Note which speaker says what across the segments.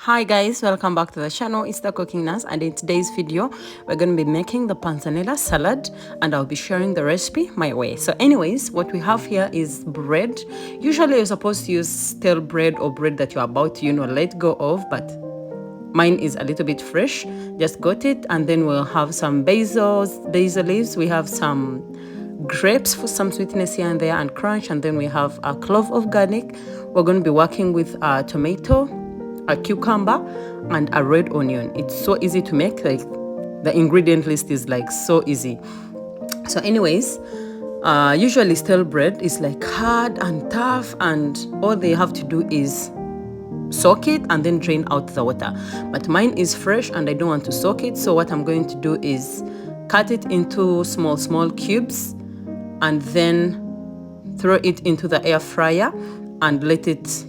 Speaker 1: Hi guys, welcome back to the channel. It's the Cooking Nurse, and in today's video we're going to be making the panzanella salad, and I'll be sharing the recipe my way. So anyways, what we have here is bread. Usually you're supposed to use stale bread or bread that you're about to let go of, but mine is a little bit fresh. Just got it. And then we'll have some basil leaves. We have some grapes for some sweetness here and there and crunch, and then we have a clove of garlic. We're going to be working with a tomato, a cucumber, and a red onion. It's so easy to make. Like, the ingredient list is like so easy. So anyways, usually stale bread is like hard and tough, and all they have to do is soak it and then drain out the water. But mine is fresh and I don't want to soak it, so what I'm going to do is cut it into small cubes and then throw it into the air fryer and let it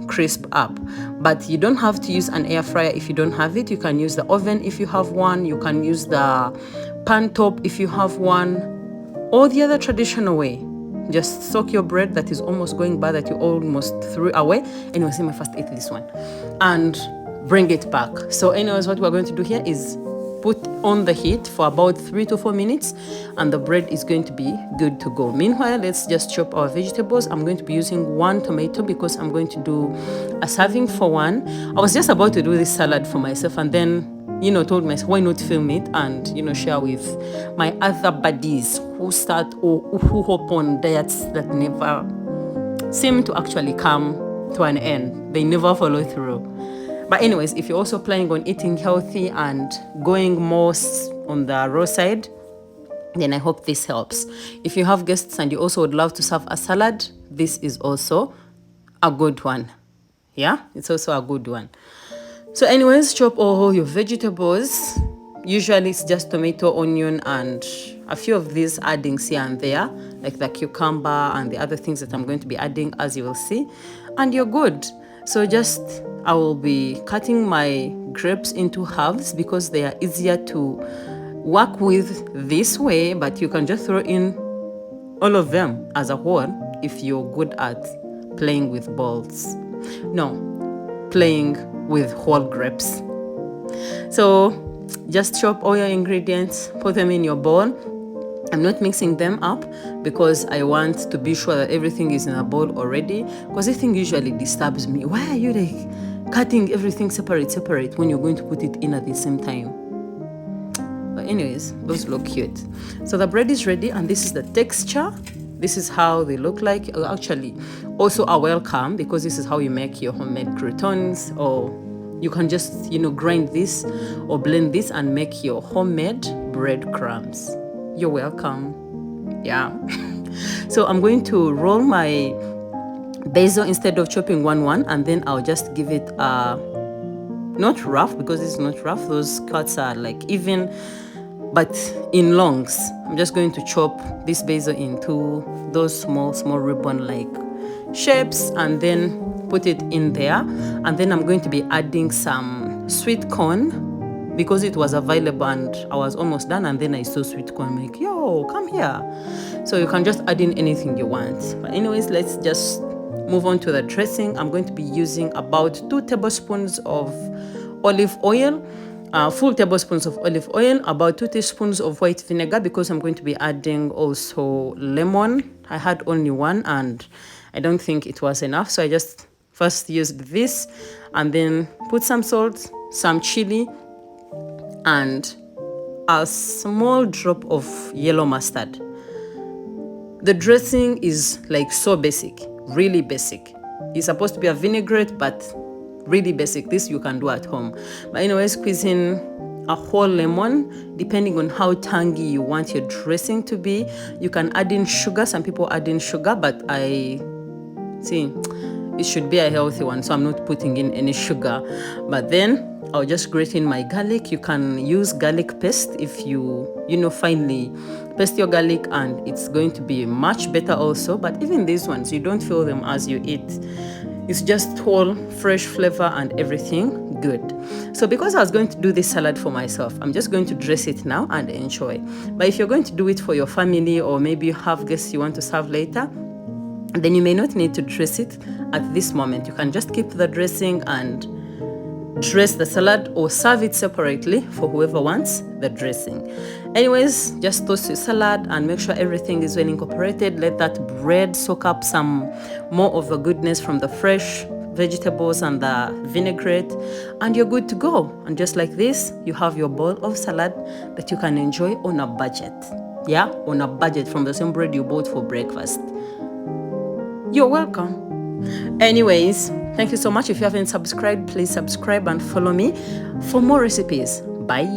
Speaker 1: crisp up. But you don't have to use an air fryer if you don't have it. You can use the oven if you have one. You can use the pan top if you have one, or the other traditional way. Just soak your bread that is almost going bad, that you almost threw away. Anyways, let me first eat this one and bring it back. So anyways, what we're going to do here is put on the heat for about 3 to 4 minutes, and the bread is going to be good to go. Meanwhile, let's just chop our vegetables. I'm going to be using 1 tomato because I'm going to do a serving for one. I was just about to do this salad for myself, and then told myself, why not film it and share with my other buddies who start or who hop on diets that never seem to actually come to an end. They never follow through. But anyways, if you're also planning on eating healthy and going more on the raw side, then I hope this helps. If you have guests and you also would love to serve a salad, this is also a good one. Yeah, it's also a good one. So anyways, chop all your vegetables. Usually it's just tomato, onion, and a few of these addings here and there, like the cucumber and the other things that I'm going to be adding, as you will see, and you're good. So I will be cutting my grapes into halves because they are easier to work with this way, but you can just throw in all of them as a whole if you're good at playing with balls. No, playing with whole grapes. So just chop all your ingredients, put them in your bowl. I'm not mixing them up because I want to be sure that everything is in a bowl already, because this thing usually disturbs me. Why are you like cutting everything separate when you're going to put it in at the same time? But anyways, those look cute. So the bread is ready, and this is the texture. This is how they look like. Actually, also are welcome, because this is how you make your homemade croutons, or you can just grind this or blend this and make your homemade breadcrumbs. You're welcome. Yeah. So I'm going to roll my basil instead of chopping one, and then I'll just give it not rough, because it's not rough. Those cuts are like even, but in longs. I'm just going to chop this basil into those small ribbon like shapes, and then put it in there. And then I'm going to be adding some sweet corn because it was available and I was almost done, and then I saw sweet corn. I'm like, yo, come here. So you can just add in anything you want. But anyways, let's just move on to the dressing. I'm going to be using about 2 tablespoons of olive oil, full tablespoons of olive oil, about 2 teaspoons of white vinegar, because I'm going to be adding also lemon. I had only 1 and I don't think it was enough, so I just first used this, and then put some salt, some chili, and a small drop of yellow mustard. The dressing is like so basic, really basic. It's supposed to be a vinaigrette, but really basic. This you can do at home. But anyway, squeeze in a whole lemon, depending on how tangy you want your dressing to be. You can add in sugar. Some people add in sugar, but I see it should be a healthy one, so I'm not putting in any sugar. But then I'll just grate in my garlic. You can use garlic paste if you finely paste your garlic, and it's going to be much better also. But even these ones, you don't feel them as you eat. It's just whole fresh flavor and everything good. So because I was going to do this salad for myself, I'm just going to dress it now and enjoy. But if you're going to do it for your family, or maybe you have guests you want to serve later, then you may not need to dress it at this moment. You can just keep the dressing and dress the salad or serve it separately for whoever wants the dressing. Anyways, just toast your salad and make sure everything is well incorporated. Let that bread soak up some more of the goodness from the fresh vegetables and the vinaigrette, and you're good to go. And just like this, you have your bowl of salad that you can enjoy on a budget. Yeah, on a budget, from the same bread you bought for breakfast. You're welcome. Anyways, thank you so much. If you haven't subscribed, please subscribe and follow me for more recipes. Bye.